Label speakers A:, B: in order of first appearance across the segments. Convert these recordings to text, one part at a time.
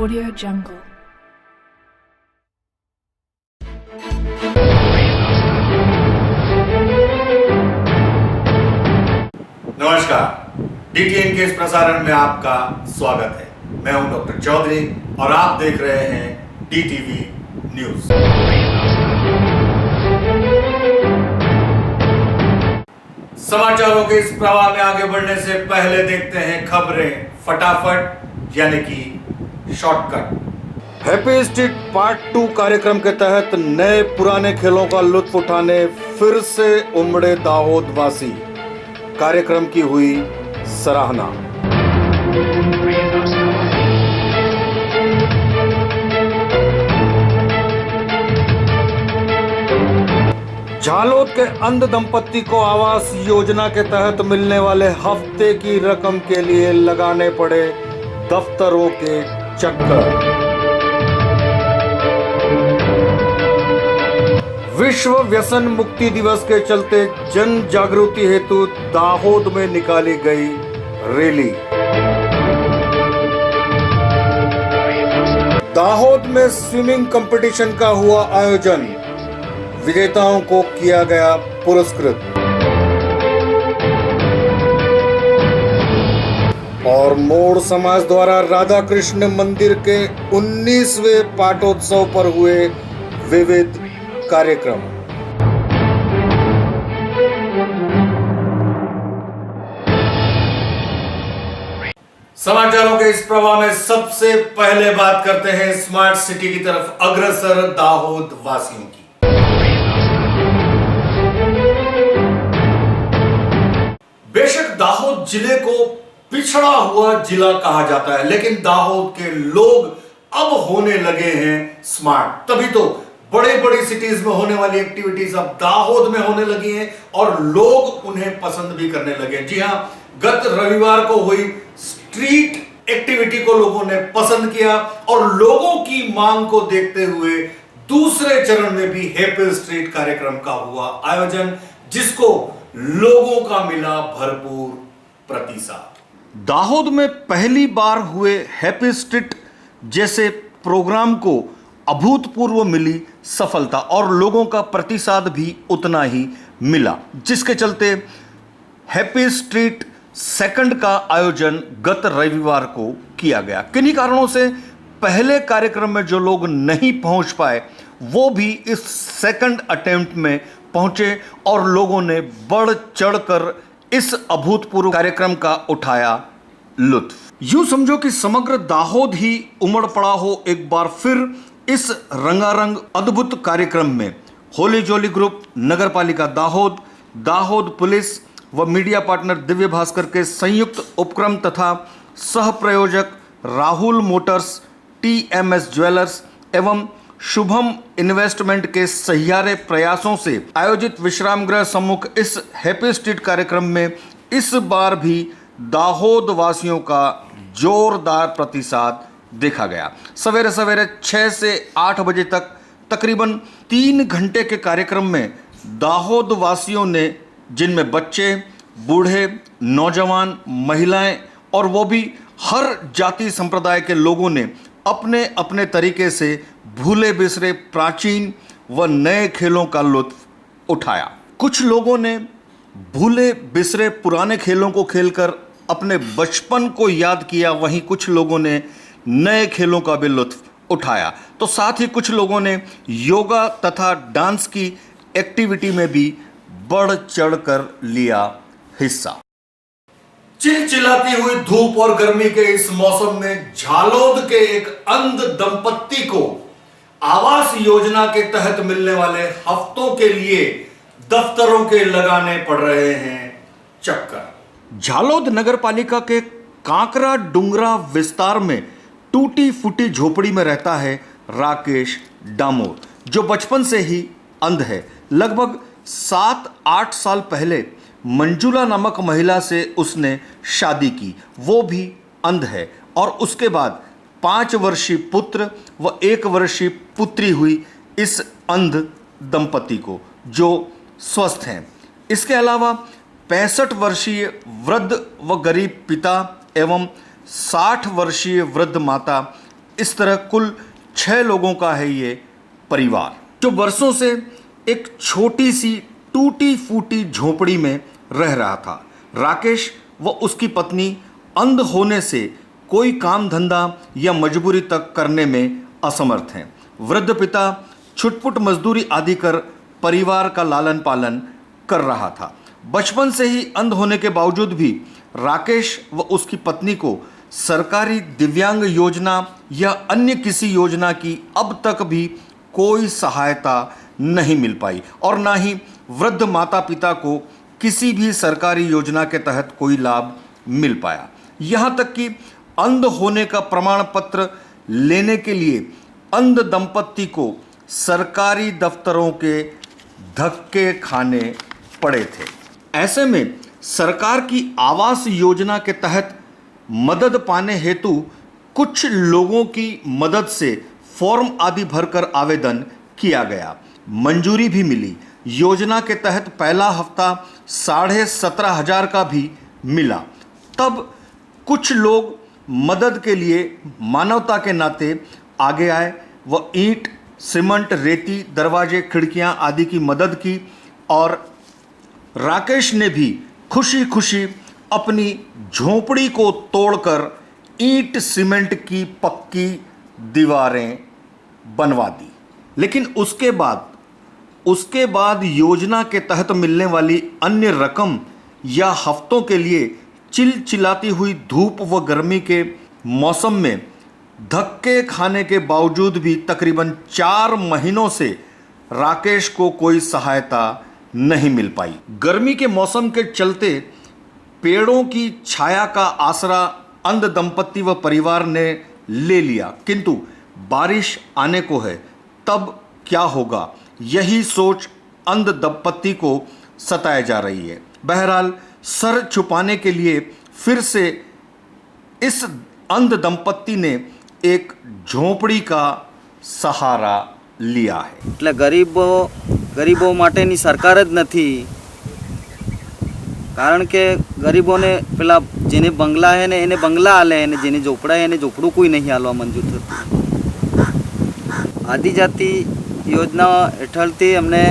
A: Audio Jungle.
B: नमस्कार, डीटीएन के इस प्रसारण में आपका स्वागत है। मैं हूं डॉक्टर चौधरी और आप देख रहे हैं डीटीवी न्यूज। समाचारों के इस प्रवाह में आगे बढ़ने से पहले देखते हैं खबरें फटाफट, यानी कि शॉर्टकट। हैप्पी स्ट्रीट पार्ट 2 कार्यक्रम के तहत नए पुराने खेलों का लुत्फ उठाने फिर से उमड़े दाहोद वासी। कार्यक्रम की हुई सराहना। झालोद के अंध दंपत्ति को आवास योजना के तहत मिलने वाले हफ्ते की रकम के लिए लगाने पड़े दफ्तरों के चक्कर। विश्व व्यसन मुक्ति दिवस के चलते जन जागृति हेतु दाहोद में निकाली गई रैली। दाहोद में स्विमिंग कंपटीशन का हुआ आयोजन, विजेताओं को किया गया पुरस्कृत। और मोड़ समाज द्वारा राधा कृष्ण मंदिर के 19वें पाटोत्सव पर हुए विविध कार्यक्रम। समाचारों के इस प्रवाह में सबसे पहले बात करते हैं स्मार्ट सिटी की तरफ अग्रसर दाहोद वासियों की। बेशक दाहोद जिले को पिछड़ा हुआ जिला कहा जाता है, लेकिन दाहोद के लोग अब होने लगे हैं स्मार्ट। तभी तो बड़े बड़ी सिटीज में होने वाली एक्टिविटीज अब दाहोद में होने लगी हैं और लोग उन्हें पसंद भी करने लगे। जी हां, गत रविवार को हुई स्ट्रीट एक्टिविटी को लोगों ने पसंद किया और लोगों की मांग को देखते हुए दूसरे चरण में भी हैप्पी स्ट्रीट कार्यक्रम का हुआ आयोजन, जिसको लोगों का मिला भरपूर प्रतिसाद। दाहोद में पहली बार हुए हैप्पी स्ट्रीट जैसे प्रोग्राम को अभूतपूर्व मिली सफलता और लोगों का प्रतिसाद भी उतना ही मिला, जिसके चलते हैप्पी स्ट्रीट सेकंड का आयोजन गत रविवार को किया गया। किन्हीं कारणों से पहले कार्यक्रम में जो लोग नहीं पहुंच पाए वो भी इस सेकंड अटेम्प्ट में पहुंचे और लोगों ने बढ़ चढ़कर इस अभूतपूर्व कार्यक्रम का उठाया लुत्फ। यूं समझो कि समग्र दाहोद ही उमड़ पड़ा हो एक बार फिर इस रंगारंग अद्भुत कार्यक्रम में। होली जोली ग्रुप, नगर पालिका दाहोद, दाहोद पुलिस व मीडिया पार्टनर दिव्य भास्कर के संयुक्त उपक्रम तथा सह प्रयोजक राहुल मोटर्स, टीएमएस ज्वेलर्स एवं शुभम इन्वेस्टमेंट के सहियारे प्रयासों से आयोजित विश्राम गृह सम्मुख इस हैप्पी स्ट्रीट कार्यक्रम में इस बार भी दाहोद वासियों का जोरदार प्रतिसाद देखा गया। सवेरे सवेरे 6 से 8 बजे तक तकरीबन 3 घंटे के कार्यक्रम में दाहोद वासियों ने, जिनमें बच्चे, बूढ़े, नौजवान, महिलाएं और वो भी हर जाति संप्रदाय के लोगों ने अपने अपने तरीके से भूले बिसरे प्राचीन व नए खेलों का लुत्फ उठाया। कुछ लोगों ने भूले बिसरे पुराने खेलों को खेलकर अपने बचपन को याद किया, वहीं कुछ लोगों ने नए खेलों का भी लुत्फ उठाया। तो साथ ही कुछ लोगों ने योगा तथा डांस की एक्टिविटी में भी बढ़ चढ़कर लिया हिस्सा। चिलचिलाती हुई धूप और गर्मी के इस मौसम में झालोद के एक अंध दंपत्ति को आवास योजना के तहत मिलने वाले हफ्तों के लिए दफ्तरों के लगाने पड़ रहे हैं चक्कर। झालोद नगर पालिका के कांकरा डुंगरा विस्तार में टूटी फूटी झोपड़ी में रहता है राकेश डामोर, जो बचपन से ही अंध है। लगभग 7-8 साल पहले मंजुला नामक महिला से उसने शादी की, वो भी अंध है, और उसके बाद 5 वर्षीय पुत्र व 1 वर्षीय पुत्री हुई इस अंध दंपति को, जो स्वस्थ हैं। इसके अलावा 65 वर्षीय वृद्ध व गरीब पिता एवं 60 वर्षीय वृद्ध माता इस तरह कुल 6 लोगों का है ये परिवार, जो वर्षों से एक छोटी सी टूटी फूटी झोपड़ी में रह रहा था। राकेश व उसकी पत्नी अंध होने से कोई काम धंधा या मजबूरी तक करने में असमर्थ हैं। वृद्ध पिता छुटपुट मजदूरी आदि कर परिवार का लालन पालन कर रहा था। बचपन से ही अंध होने के बावजूद भी राकेश व उसकी पत्नी को सरकारी दिव्यांग योजना या अन्य किसी योजना की अब तक भी कोई सहायता नहीं मिल पाई और ना ही वृद्ध माता पिता को किसी भी सरकारी योजना के तहत कोई लाभ मिल पाया। यहाँ तक कि अंध होने का प्रमाण पत्र लेने के लिए अंध दंपत्ति को सरकारी दफ्तरों के धक्के खाने पड़े थे। ऐसे में सरकार की आवास योजना के तहत मदद पाने हेतु कुछ लोगों की मदद से फॉर्म आदि भरकर आवेदन किया गया, मंजूरी भी मिली। योजना के तहत पहला हफ्ता 17,500 का भी मिला। तब कुछ लोग मदद के लिए मानवता के नाते आगे आए व ईंट, सीमेंट, रेती, दरवाजे, खिड़कियां आदि की मदद की और राकेश ने भी खुशी खुशी अपनी झोपड़ी को तोड़कर ईंट सीमेंट की पक्की दीवारें बनवा दी। लेकिन उसके बाद योजना के तहत मिलने वाली अन्य रकम या हफ्तों के लिए चिलचिलाती हुई धूप व गर्मी के मौसम में धक्के खाने के बावजूद भी तकरीबन 4 महीनों से राकेश को कोई सहायता नहीं मिल पाई। गर्मी के मौसम के चलते पेड़ों की छाया का आसरा अंध दंपत्ति व परिवार ने ले लिया, किंतु बारिश आने को है, तब क्या होगा, यही सोच अंध दंपत्ति को सताए जा रही है। बहरहाल सर छुपाने के लिए फिर से इस अंध दंपत्ति ने एक झोपड़ी का सहारा लिया है।
A: એટલે ગરીબો માટેની સરકાર જ નથી, કારણ કે ગરીબોને પેલા જેને બંગલા હે ને એને બંગલા આલે અને જેને ઝોપડા હે એને ઝોપડું કોઈ નહીં આલવા મંજૂર થતું। આદિજાતિ યોજના હેઠળથી અમને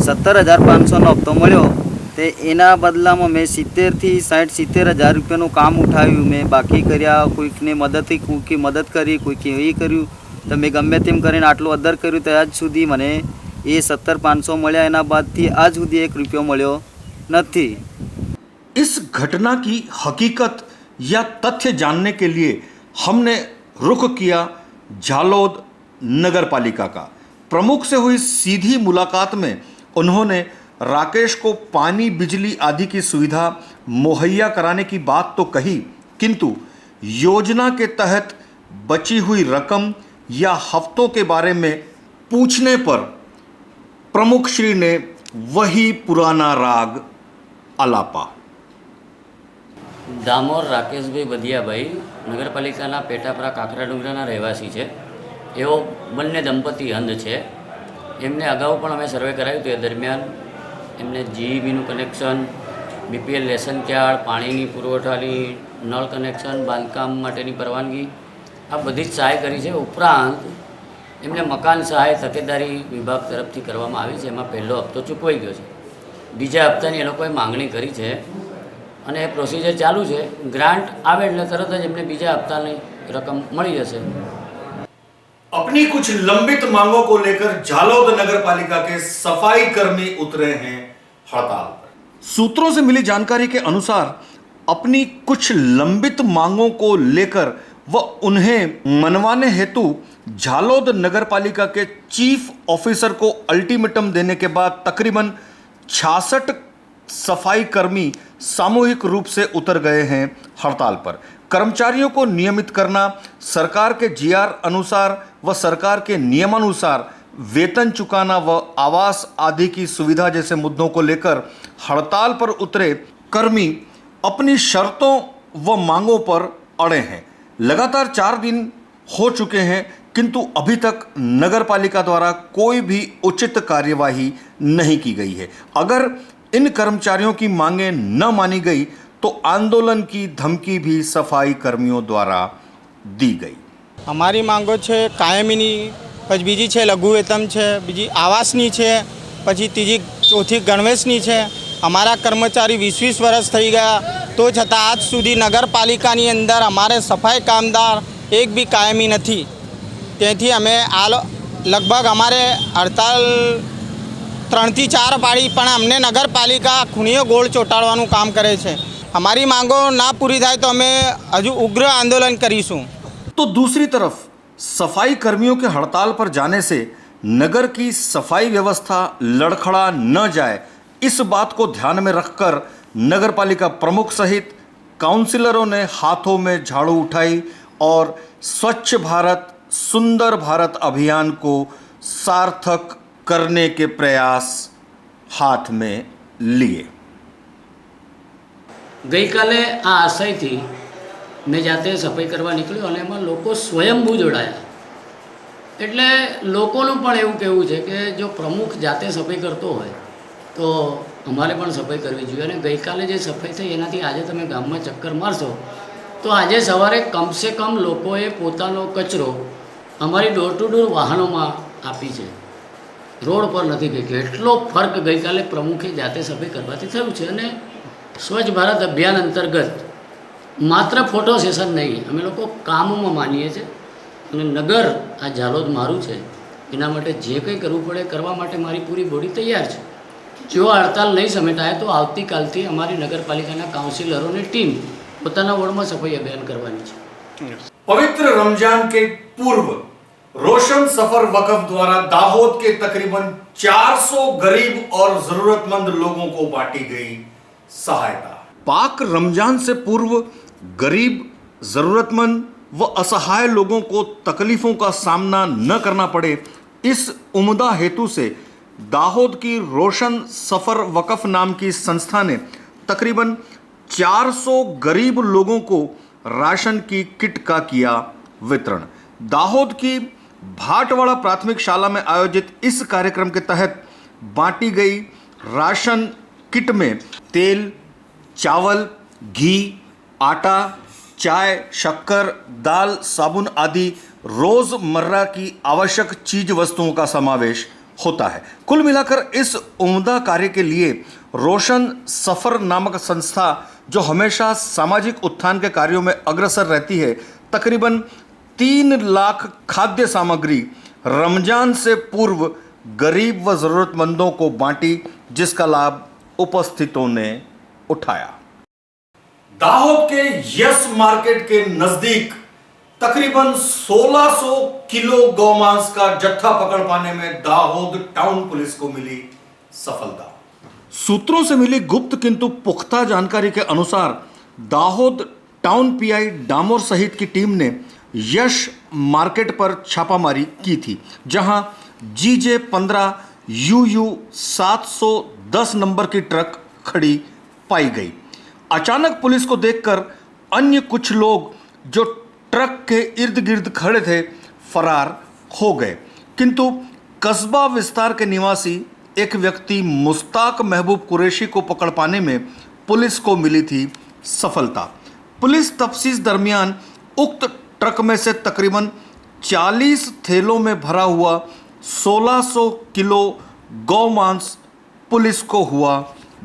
A: 17,500નો હપ્તો મળ્યો, તે એના બદલામાં મેં 70,000 રૂપિયાનું કામ ઉઠાવ્યું, મેં બાકી કર્યા, કોઈકને કોઈકી મદદ કરી, કોઈકે એ કર્યું, તો મેં ગમે તેમ કરીને આટલું અદર કર્યું, તો આજ સુધી મને એ 17,500 મળ્યા, એના બાદથી આજ સુધી 1 રૂપિયો મળ્યો નથી।
B: इस घटना की हकीकत या तथ्य जानने के लिए हमने रुख किया झालोद नगर पालिका का। प्रमुख से हुई सीधी मुलाकात में उन्होंने राकेश को पानी, बिजली आदि की सुविधा मुहैया कराने की बात तो कही, किंतु योजना के तहत बची हुई रकम या हफ्तों के बारे में पूछने पर प्रमुख श्री ने वही पुराना राग आलापा।
C: दामोर राकेशभाई बदियाभाई नगरपालिकाના પેટાપરા કાકરા ડુંગરાના રહેવાસી છે। એઓ બંને દંપતી અંધ છે। એમને અગાઉ પણ અમે સર્વે કરાવ્યું, તે દરમિયાન એમને જીઈબીનું કનેક્શન, બીપીએલ રેશન કાર્ડ, પાણીની પુરવઠાની નળ કનેક્શન, બાંધકામ માટેની પરવાનગી, આ બધી જ સહાય કરી છે। ઉપરાંત એમને મકાન સહાય તકેદારી વિભાગ તરફથી કરવામાં આવી છે, એમાં પહેલો હપ્તો ચૂકવાઈ ગયો છે। બીજા હપ્તાની એ લોકોએ માંગણી કરી છે અને પ્રોસિજર ચાલુ છે। ગ્રાન્ટ આવે એટલે તરત જ એમને બીજા હપ્તાની રકમ મળી જશે।
B: अपनी कुछ लंबित मांगों को लेकर झालोद नगर पालिका के सफाई कर्मी उतरे हैं हड़ताल पर। सूत्रों से मिली जानकारी के अनुसार अपनी कुछ लंबित मांगों को लेकर व उन्हें मनवाने हेतु झालोद नगर पालिका के चीफ ऑफिसर को अल्टीमेटम देने के बाद तकरीबन 66 सफाई कर्मी सामूहिक रूप से उतर गए हैं हड़ताल पर। कर्मचारियों को नियमित करना, सरकार के जीआर अनुसार व सरकार के नियमानुसार वेतन चुकाना व आवास आदि की सुविधा जैसे मुद्दों को लेकर हड़ताल पर उतरे कर्मी अपनी शर्तों व मांगों पर अड़े हैं। लगातार 4 दिन हो चुके हैं, किंतु अभी तक नगर पालिका द्वारा कोई भी उचित कार्यवाही नहीं की गई है। अगर इन कर्मचारियों की मांगें न मानी गई तो आंदोलन की धमकी भी सफाई कर्मियों द्वारा दी गई।
D: અમારી માંગો છે કાયમીની, પછી બીજી છે લઘુ વેતન છે, બીજી આવાસની છે, પછી ત્રીજી ચોથી ગણવેશની છે. અમારા કર્મચારી 20 વર્ષ થઈ ગયા તો છતાં આજ સુધી નગરપાલિકાની અંદર અમારે સફાઈ કામદાર એક બી કાયમી નથી. તેથી અમે લગભગ અમારે હડતાલ 3 થી 4 પાડી પણ અમને નગરપાલિકા ખૂણીઓ ગોળ ચોંટાડવાનું કામ કરે છે. અમારી માંગો ના પૂરી થાય તો અમે હજુ ઉગ્ર આંદોलन કરીશું.
B: तो दूसरी तरफ सफाई कर्मियों के हड़ताल पर जाने से नगर की सफाई व्यवस्था लड़खड़ा न जाए, इस बात को ध्यान में रखकर नगरपालिका प्रमुख सहित काउंसिलरों ने हाथों में झाड़ू उठाई और स्वच्छ भारत सुंदर भारत अभियान को सार्थक करने के प्रयास हाथ में लिए.
C: गई काले आ आशय थी मैं जाते सफाई करवा निकळ्यो અને એમાં લોકો સ્વયંભૂ જોડાયા. એટલે લોકોનું પણ એવું કહેવું છે કે જો પ્રમુખ જાતે સફાઈ કરતો હોય તો અમારે પણ સફાઈ કરવી જોઈએ. અને ગઈકાલે જે સફાઈ થઈ એનાથી આજે તમે ગામમાં ચક્કર મારશો તો આજે સવારે કમસે કમ લોકોએ પોતાનો કચરો અમારી ડોર ટુ ડોર વાહનોમાં આપી છે, રોડ પર નથી ફેંક્યો. એટલો ફર્ક ગઈકાલે પ્રમુખે જાતે સફાઈ કરવાથી થયું છે. અને સ્વચ્છ ભારત અભિયાન અંતર્ગત માત્ર ફોટો સેશન નહીં, અમે લોકો કામમાં માનીએ છીએ. અને નગર આ ઝાલોદ મારું છે, એના માટે જે કંઈ કરવું પડે કરવા માટે મારી પૂરી બોડી તૈયાર છે. જો હડતાલ નહીં સમેટાય તો આવતીકાલથી અમારી નગરપાલિકાના કાઉન્સિલરોની ટીમ પોતાના વોર્ડમાં સફાઈ અભિયાન કરવાની છે.
B: पवित्र रमजान के पूर्व रोशन सफर वकफ द्वारा दाहोद के तकरीबन 400 गरीब और जरूरतमंद लोगों को बांटी गई सहायता. पाक रमजान से पूर्व गरीब, जरूरतमंद व असहाय लोगों को तकलीफों का सामना न करना पड़े, इस उम्दा हेतु से दाहोद की रोशन सफर वकफ नाम की संस्था ने तकरीबन 400 गरीब लोगों को राशन की किट का किया वितरण. दाहोद की भाटवाड़ा प्राथमिक शाला में आयोजित इस कार्यक्रम के तहत बांटी गई राशन किट में तेल, चावल, घी, आटा, चाय, शक्कर, दाल, साबुन आदि रोजमर्रा की आवश्यक चीज वस्तुओं का समावेश होता है. कुल मिलाकर इस उम्दा कार्य के लिए रोशन सफर नामक संस्था, जो हमेशा सामाजिक उत्थान के कार्यों में अग्रसर रहती है, तकरीबन 3 लाख खाद्य सामग्री रमजान से पूर्व गरीब व जरूरतमंदों को बांटी, जिसका लाभ उपस्थितों ने उठाया. दाहोद के यस मार्केट के नजदीक तकरीबन 1600 किलो गौमांस का जत्था पकड़ पाने में दाहोद टाउन पुलिस को मिली सफलता. सूत्रों से मिली गुप्त किंतु पुख्ता जानकारी के अनुसार दाहोद टाउन पीआई डामोर सहित की टीम ने यश मार्केट पर छापामारी की थी, जहां GJ15 UU 710 नंबर की ट्रक खड़ी पाई गई. अचानक पुलिस को देखकर अन्य कुछ लोग जो ट्रक के इर्द गिर्द खड़े थे फरार हो गए, किंतु कस्बा विस्तार के निवासी एक व्यक्ति मुस्ताक महबूब कुरैशी को पकड़ पाने में पुलिस को मिली थी सफलता. पुलिस तफ्तीश दरमियान उक्त ट्रक में से तकरीबन 40 थैलों में भरा हुआ 1600 किलो गौमांस पुलिस को हुआ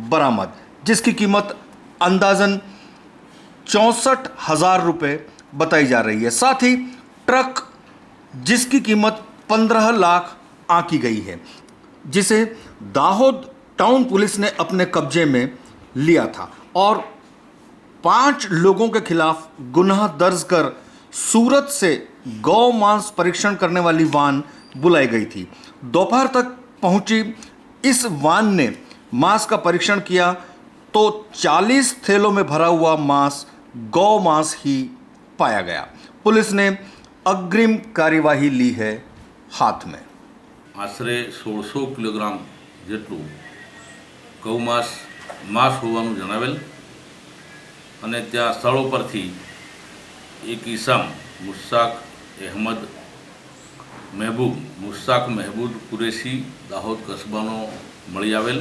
B: बरामद, जिसकी कीमत अंदाजन 64,000 रुपये बताई जा रही है. साथ ही ट्रक जिसकी कीमत 15 लाख आंकी गई है, जिसे दाहोद टाउन पुलिस ने अपने कब्जे में लिया था और 5 लोगों के खिलाफ गुनाह दर्ज कर सूरत से गौ मांस परीक्षण करने वाली वान बुलाई गई थी. दोपहर तक पहुंची इस वान ने मांस का परीक्षण किया तो 40 थैलों में भरा हुआ मांस गौ मांस ही पाया गया. पुलिस ने अग्रिम कार्यवाही ली है हाथ में.
E: आश्रे 1600 किलोग्राम જેટલું ગૌમાંસ માંસ હોવાનું જણાવેલ અને ત્યાં સ્થળો પરથી એક ઈસમ મુસ્તાક મહેબૂબ કુરેશી દાહોદ કસ્બાનો મળી આવેલ,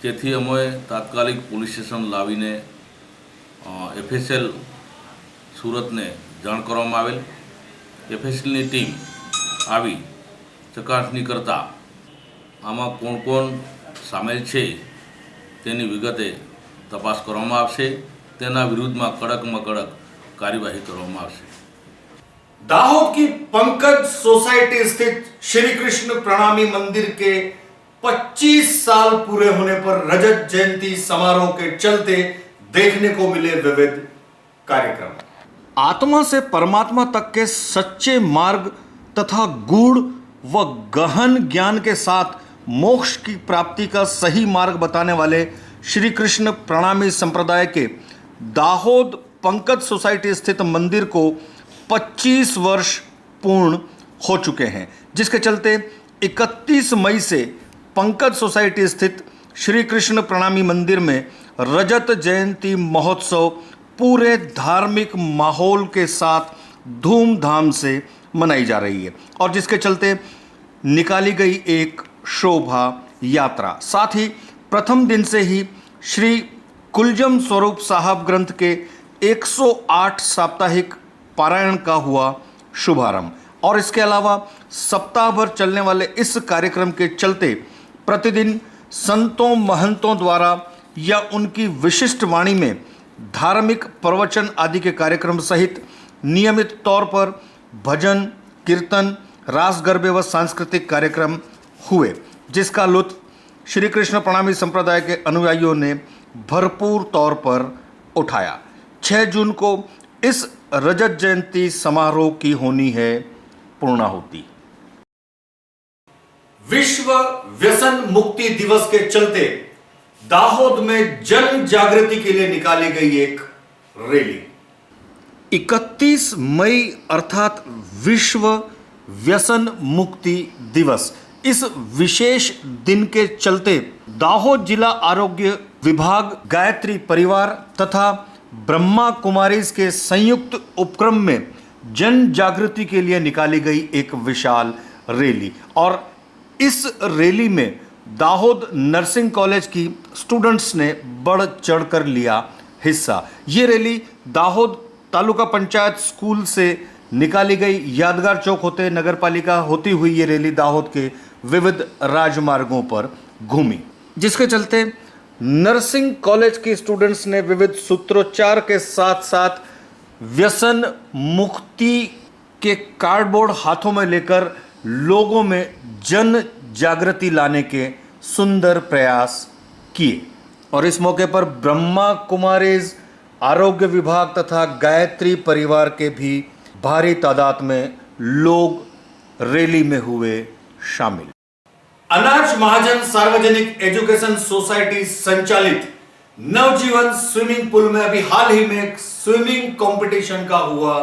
E: જેથી અમે તાત્કાલિક પોલીસ સ્ટેશન લાવીને FSL સુરતને જાણ કરવામાં આવેલ એફએસએલની ટીમ આવી ચકાસણી કરતા આમાં કોણ કોણ સામેલ છે તેની વિગતે તપાસ કરવામાં આવશે, તેના વિરુદ્ધમાં કડકમાં કડક કાર્યવાહી કરવામાં આવશે।
B: दाहोद की पंकज सोसाइटी स्थित श्री कृष्ण प्रणामी मंदिर के 25 साल पूरे होने पर रजत जयंती समारोह के चलते देखने को मिले विविध कार्यक्रम। आत्मा से परमात्मा तक के सच्चे मार्ग तथा गूढ़ व गहन ज्ञान के साथ मोक्ष की प्राप्ति का सही मार्ग बताने वाले श्री कृष्ण प्रणामी संप्रदाय के दाहोद पंकज सोसाइटी स्थित मंदिर को 25 वर्ष पूर्ण हो चुके हैं, जिसके चलते 31 मई से पंकज सोसाइटी स्थित श्री कृष्ण प्रणामी मंदिर में रजत जयंती महोत्सव पूरे धार्मिक माहौल के साथ धूमधाम से मनाई जा रही है और जिसके चलते निकाली गई एक शोभा यात्रा। साथ ही प्रथम दिन से ही श्री कुलजम स्वरूप साहब ग्रंथ के 108 साप्ताहिक पारायण का हुआ शुभारंभ और इसके अलावा सप्ताह भर चलने वाले इस कार्यक्रम के चलते प्रतिदिन संतों महंतों द्वारा या उनकी विशिष्ट वाणी में धार्मिक प्रवचन आदि के कार्यक्रम सहित नियमित तौर पर भजन कीर्तन रास गरबे व सांस्कृतिक कार्यक्रम हुए, जिसका लुत्फ श्री कृष्ण प्रणामी संप्रदाय के अनुयायियों ने भरपूर तौर पर उठाया। 6 जून को इस रजत जयंती समारोह की होनी है पूर्णाहुति। विश्व व्यसन मुक्ति दिवस के चलते दाहोद में जन जागृति के लिए निकाली गई एक रैली। 31 मई अर्थात विश्व व्यसन मुक्ति दिवस, इस विशेष दिन के चलते दाहोद जिला आरोग्य विभाग, गायत्री परिवार तथा ब्रह्मा कुमारीज के संयुक्त उपक्रम में जन जागृति के लिए निकाली गई एक विशाल रैली और इस रैली में दाहोद नर्सिंग कॉलेज की स्टूडेंट्स ने बढ़ चढ़कर लिया हिस्सा। ये रैली दाहोद तालुका पंचायत स्कूल से निकाली गई। यादगार चौक होते नगर पालिका होती हुई ये रैली दाहोद के विविध राजमार्गों पर घूमी, जिसके चलते नर्सिंग कॉलेज के स्टूडेंट्स ने विविध सूत्रोच्चार के साथ साथ व्यसन मुक्ति के कार्डबोर्ड हाथों में लेकर लोगों में जन जागृति लाने के सुंदर प्रयास किए और इस मौके पर ब्रह्मा कुमारीज, आरोग्य विभाग तथा गायत्री परिवार के भी भारी तादाद में लोग रैली में हुए शामिल। अनाज महाजन सार्वजनिक एजुकेशन सोसाइटी संचालित नवजीवन स्विमिंग पूल में अभी हाल ही में एक स्विमिंग कंपटीशन का हुआ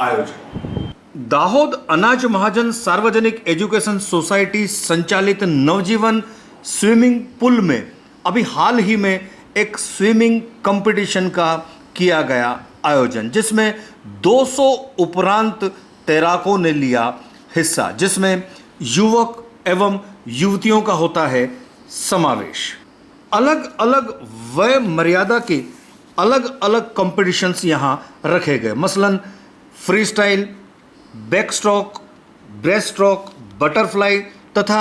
B: आयोजन। दाहोद अनाज महाजन सार्वजनिक एजुकेशन सोसाइटी संचालित नवजीवन स्विमिंग पूल में अभी हाल ही में एक स्विमिंग कंपटीशन का किया गया आयोजन, जिसमें 200 उपरांत तैराकों ने लिया हिस्सा, जिसमें युवक एवं युवतियों का होता है समावेश। अलग अलग वय मर्यादा के अलग अलग कंपटीशंस यहाँ रखे गए, मसलन free style, back stroke, breast stroke, butterfly तथा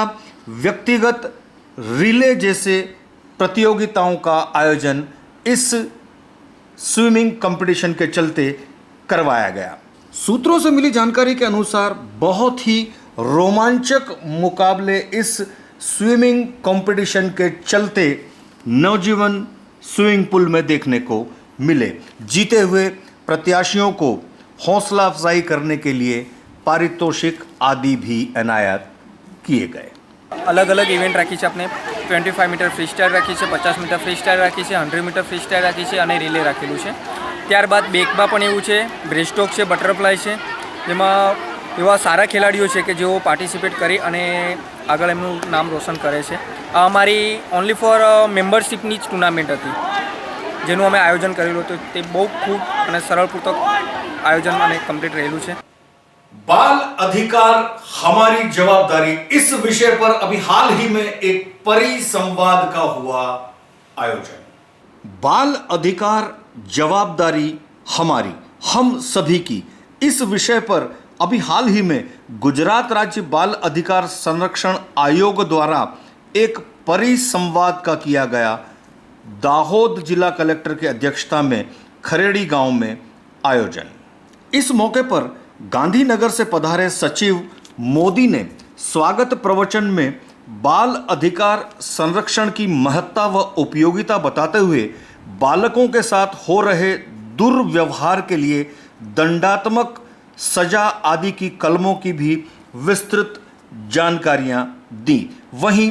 B: व्यक्तिगत रिले जैसे प्रतियोगिताओं का आयोजन इस स्विमिंग कंपटीशन के चलते करवाया गया। सूत्रों से मिली जानकारी के अनुसार बहुत ही रोमांचक मुकाबले इस स्विमिंग कंपटीशन के चलते नवजीवन स्विमिंग पूल में देखने को मिले। जीते हुए प्रत्याशियों को हौसला अफजाई करने के लिए पारितोषिक आदि भी एनायत किए गए।
F: अलग अलग इवेंट राखी છે આપણે 25 મીટર ફ્રી સ્ટાઇલ રાખી છે, 50 મીટર ફ્રી સ્ટાઇલ રાખી છે, 100 મીટર ફ્રી સ્ટાઇલ રાખી છે અને રિલે રાખેલું છે। ત્યારબાદ બેકમાં પણ એવું છે, બ્રેસ્ટ સ્ટ્રોક છે, બટરફ્લાય છે, જેમાં એવા સારા ખેલાડીઓ છે કે જેઓ પાર્ટિસિપેટ કરી અને આગળ એમનું નામ રોશન કરે છે। આ અમારી ઓનલી ફોર મેમ્બરશીપની જ ટુર્નામેન્ટ હતી, જેનું અમે આયોજન કરેલું હતું। તે બહુ ખૂબ અને સરળપૂર્વક આયોજન અને કમ્પ્લીટ રહેલું છે।
B: बाल अधिकार हमारी जवाबदारी, इस विषय पर अभी हाल ही में एक परिसंवाद का हुआ आयोजन। बाल अधिकार जवाबदारी हमारी, हम सभी की, इस विषय पर अभी हाल ही में गुजरात राज्य बाल अधिकार संरक्षण आयोग द्वारा एक परिसंवाद का किया गया दाहोद जिला कलेक्टर की अध्यक्षता में खरेड़ी गांव में आयोजन। इस मौके पर गांधीनगर से पधारे सचिव मोदी ने स्वागत प्रवचन में बाल अधिकार संरक्षण की महत्ता व उपयोगिता बताते हुए बालकों के साथ हो रहे दुर्व्यवहार के लिए दंडात्मक सजा आदि की कलमों की भी विस्तृत जानकारियां दी। वहीं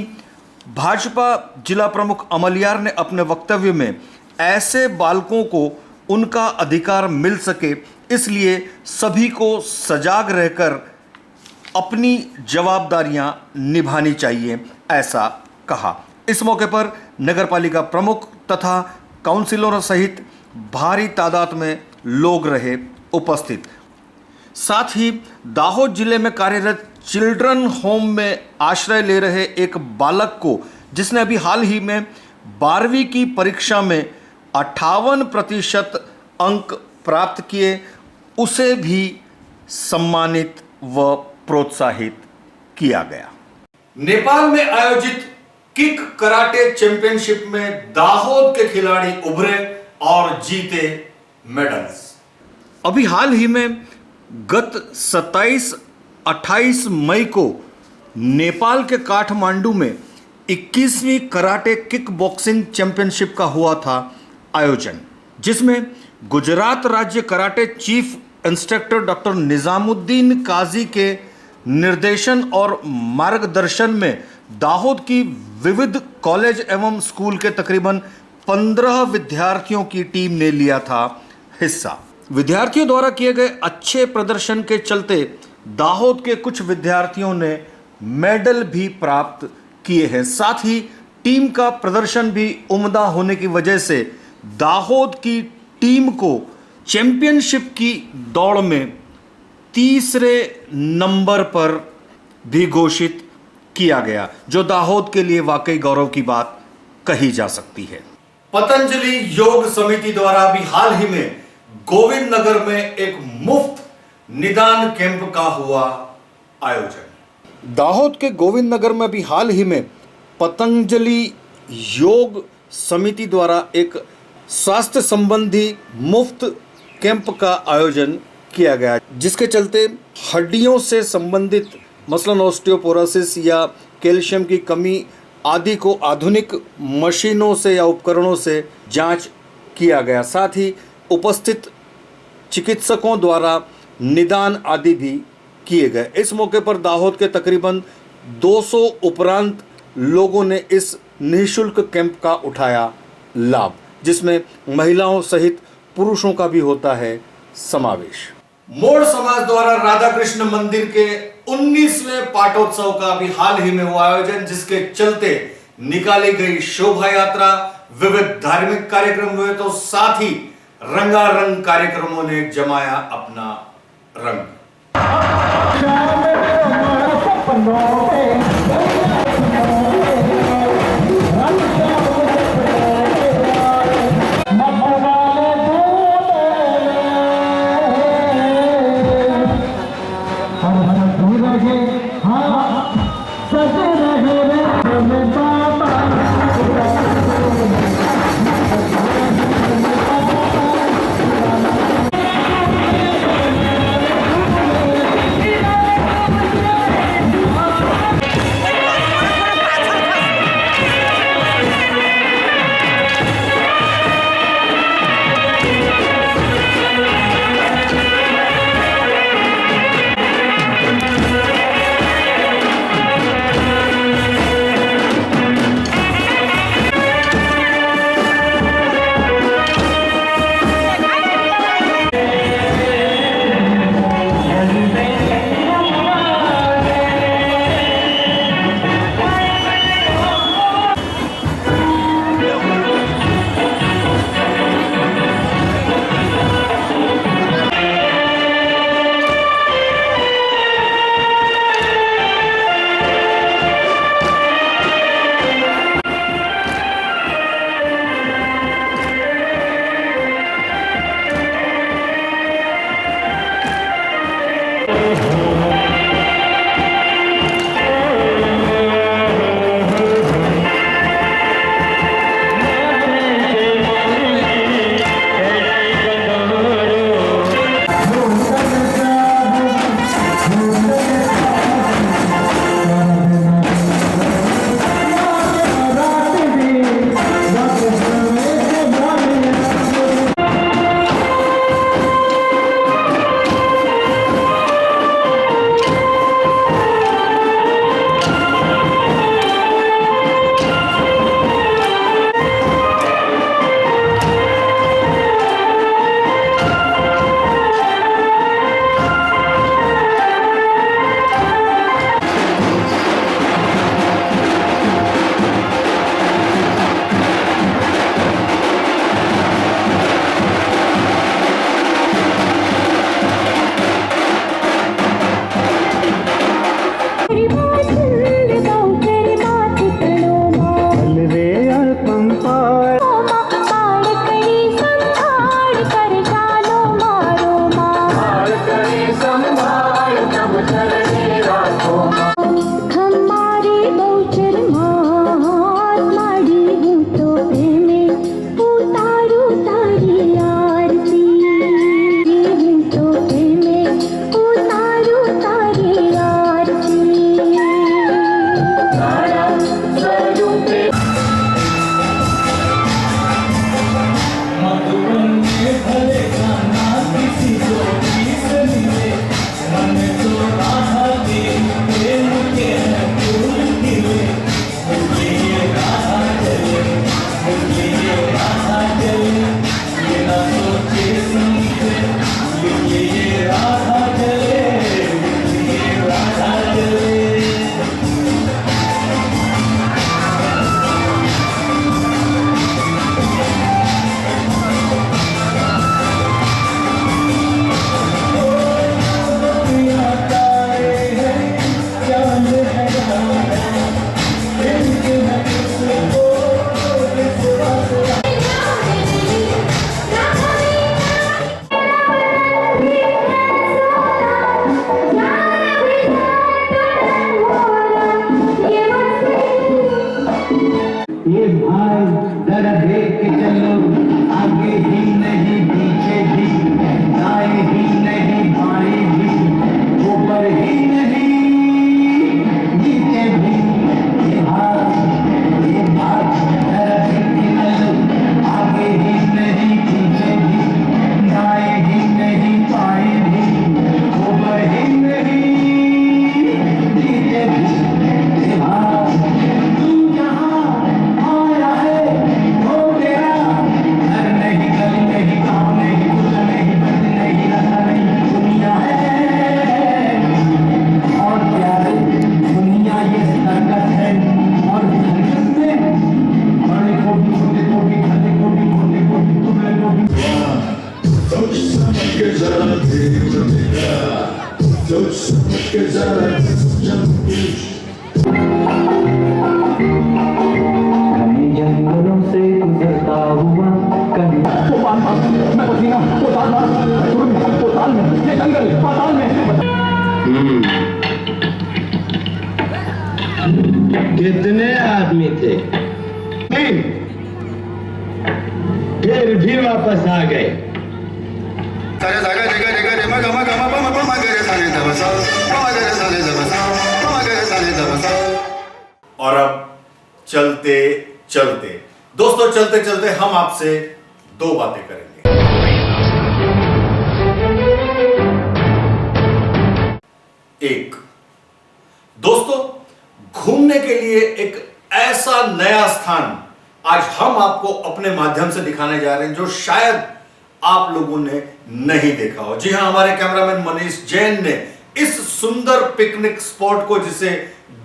B: भाजपा जिला प्रमुख अमलियार ने अपने वक्तव्य में ऐसे बालकों को उनका अधिकार मिल सके इसलिए सभी को सजाग रहकर अपनी जवाबदारियां निभानी चाहिए, ऐसा कहा। इस मौके पर नगरपालिका प्रमुख तथा काउंसिलरों सहित भारी तादाद में लोग रहे उपस्थित। साथ ही दाहोद जिले में कार्यरत चिल्ड्रन होम में आश्रय ले रहे एक बालक को, जिसने अभी हाल ही में 12वीं की परीक्षा में 58% अंक प्राप्त किए, उसे भी सम्मानित व प्रोत्साहित किया गया। नेपाल में आयोजित किक कराटे चैंपियनशिप में दाहोद के खिलाड़ी उभरे और जीते मेडल्स। अभी हाल ही में गत 27-28 मई को नेपाल के काठमांडू में 21वीं कराटे किक बॉक्सिंग चैंपियनशिप का हुआ था आयोजन, जिसमें गुजरात राज्य karate chief instructor doctor Nizamuddin Qazi के निर्देशन और मार्गदर्शन में दाहोद की विविध कॉलेज एवं स्कूल के तकरीबन 15 विद्यार्थियों की टीम ने लिया था हिस्सा। विद्यार्थियों द्वारा किए गए अच्छे प्रदर्शन के चलते दाहोद के कुछ विद्यार्थियों ने मेडल भी प्राप्त किए हैं। साथ ही टीम का प्रदर्शन भी उम्दा होने की वजह से दाहोद की टीम को चैंपियनशिप की दौड़ में तीसरे नंबर पर भी घोषित किया गया, जो दाहोद के लिए वाकई गौरव की बात कही जा सकती है। पतंजलि योग समिति द्वारा भी हाल ही में गोविंद नगर में एक मुफ्त निदान कैंप का हुआ आयोजन। दाहोद के गोविंद नगर में भी हाल ही में पतंजलि योग समिति द्वारा एक स्वास्थ्य संबंधी मुफ्त कैंप का आयोजन किया गया, जिसके चलते हड्डियों से संबंधित मसलन ऑस्टियोपोरोसिस या कैल्शियम की कमी आदि को आधुनिक मशीनों से या उपकरणों से जांच किया गया। साथ ही उपस्थित चिकित्सकों द्वारा निदान आदि भी किए गए। इस मौके पर दाहोद के तकरीबन 200 उपरांत लोगों ने इस निःशुल्क कैंप का उठाया लाभ, जिसमें महिलाओं सहित पुरुषों का भी होता है समावेश। मोड़ समाज द्वारा राधा कृष्ण मंदिर के 19वें पाटोत्सव का भी हाल ही में हुआ आयोजन, जिसके चलते निकाली गई शोभा यात्रा, विविध धार्मिक कार्यक्रम हुए तो साथ ही रंगारंग कार्यक्रमों ने जमाया अपना रंग।
G: कितने आदमी थे? फिर भी वापस आ गए।
B: और अब चलते चलते दोस्तों, चलते चलते हम आपसे दो बातें करेंगे। एक, दोस्तों घूमने के लिए एक ऐसा नया स्थान आज हम आपको अपने माध्यम से दिखाने जा रहे हैं जो शायद आप लोगों ने नहीं देखा हो। जी हां, हमारे कैमरामैन मनीष जैन ने इस सुंदर पिकनिक स्पॉट को, जिसे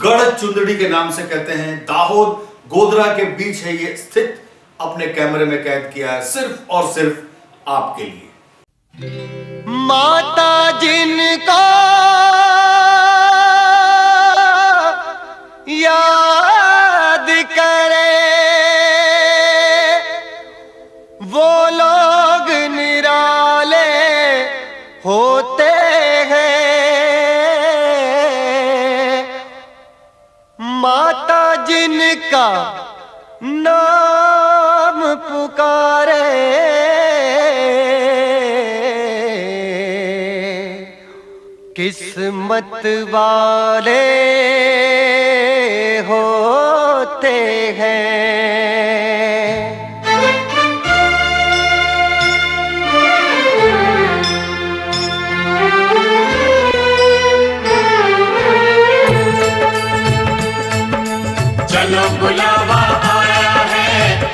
B: गढ़ चुंदड़ी के नाम से कहते हैं, दाहोद गोधरा के बीच है ये स्थित, अपने कैमरे में कैद किया है सिर्फ और सिर्फ आपके लिए।
H: माता जिनको याद करे वो लोग निराले होते हैं। जिनका नाम पुकारे किस्मत वाले होते हैं।
I: चलो बुलावा आया है,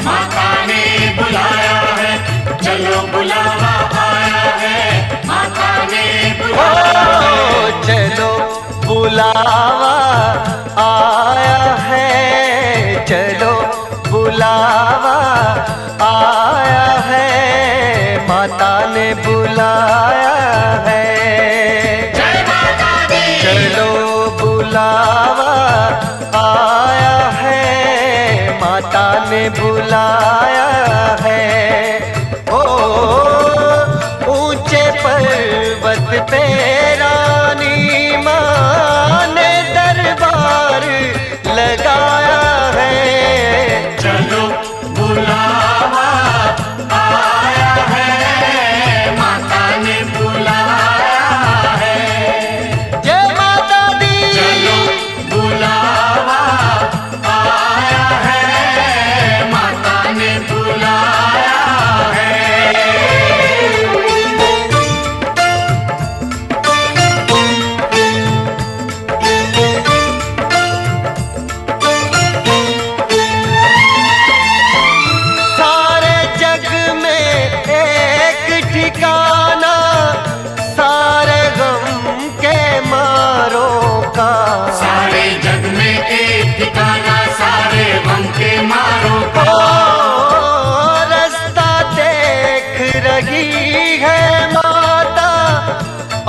I: माता ने बुलाया है। चलो बुलावा आया है, माता ने बुलाया है।
H: चलो बुलावा आया है, चलो बुलावा आया है, माता ने बुलाया है।
I: जय माता दी।
H: चलो बुलावा आया है, माता ने बुलाया है। ओ ऊंचे पर्वत पे रानी माँ ने दरबार लगाया है।
I: चलो बुलावा आया है, माता ने बुलाया है।
H: जय माता दी।
I: चलो बुलावा आया है, माता ने बुलाया है।
H: सारे जग में एक ठिकाना, सारे गम के मारों का।
I: सारे जग में एक ठिकाना, सारे गम के मारों का।
H: ओ रास्ता देख रही है माता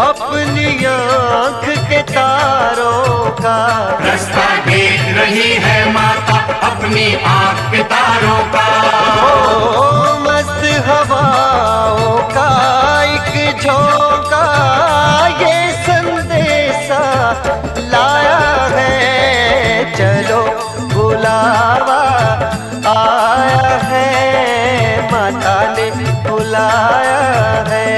H: अपनी आँख के तारों का।
I: रास्ता देख रही है माता अपनी आँख के तारों का।
H: ओ मस्त हवाओं का एक झोंका ये संदेशा लाया है। चलो बुलावा आया है, माता ने बुलाया है।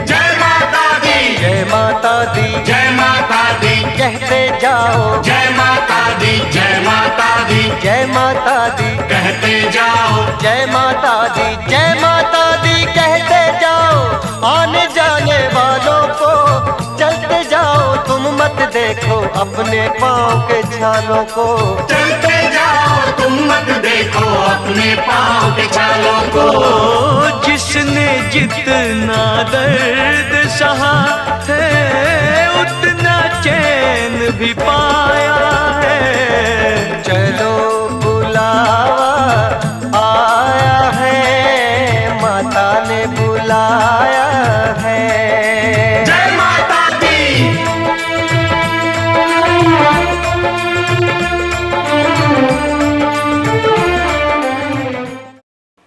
I: जय माता दी।
H: जय माता दी।
I: जय माता दी।
H: कहते जाओ
I: जय माता दी। जय माता दी।
H: जय माता दी।
I: कहते जाओ
H: जय माता दी। जय माता दी कहते जाओ, आने जाने वालों को चलते जाओ। तुम मत देखो अपने पाँव के छालों को।
I: चलते जाओ, तुम मत देखो अपने पाँव के छालों को।
H: जिसने जितना दर्द सहा है उतना चैन भी पाया है। चलो बुलावा आया है, माता ने बुलाया है।
I: जय माता दी।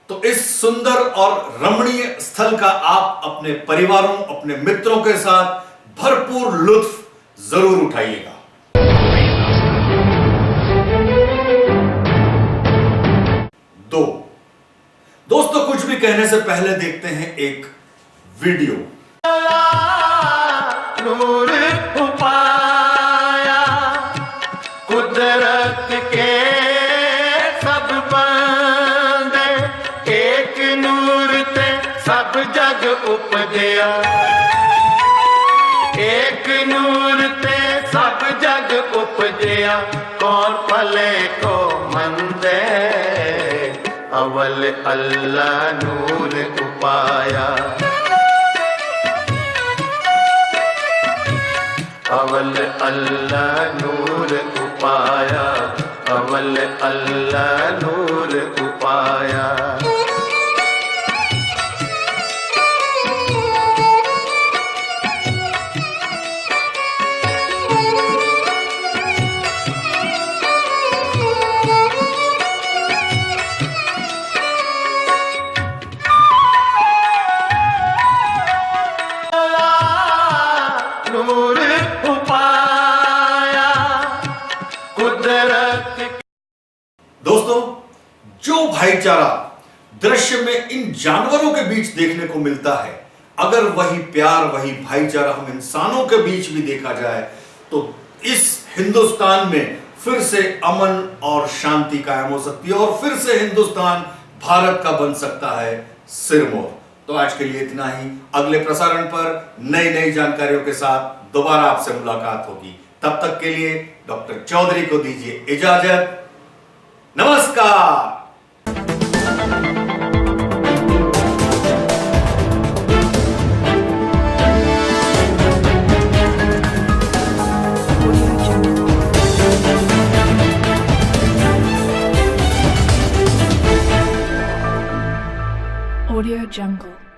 B: तो इस सुंदर और रमणीय स्थल का आप अपने परिवारों, अपने मित्रों के साथ भरपूर लुत्फ जरूर उठाइएगा। दोस्तों कुछ भी कहने से पहले देखते हैं एक वीडियो।
H: नूर उपाया कुदरत के सब बंदे, एक नूर ते सब जग उपजया। एक नूर ते सब जग उपजया, कौन भले को मंदे। अवल अल्लाह नूर उपाया, अवल अल्लाह नूर उपाया, अवल अल्लाह नूर उपाया।
B: भाईचारा दृश्य में इन जानवरों के बीच देखने को मिलता है, अगर वही प्यार, वही भाईचारा हम इंसानों के बीच भी देखा जाए तो इस हिंदुस्तान में फिर से अमन और शांति कायम हो सकती है और फिर से हिंदुस्तान भारत का बन सकता है सिरमौर। तो आज के लिए इतना ही। अगले प्रसारण पर नई नई जानकारियों के साथ दोबारा आपसे मुलाकात होगी। तब तक के लिए डॉक्टर चौधरी को दीजिए इजाजत। नमस्कार।
J: Audio Jungle.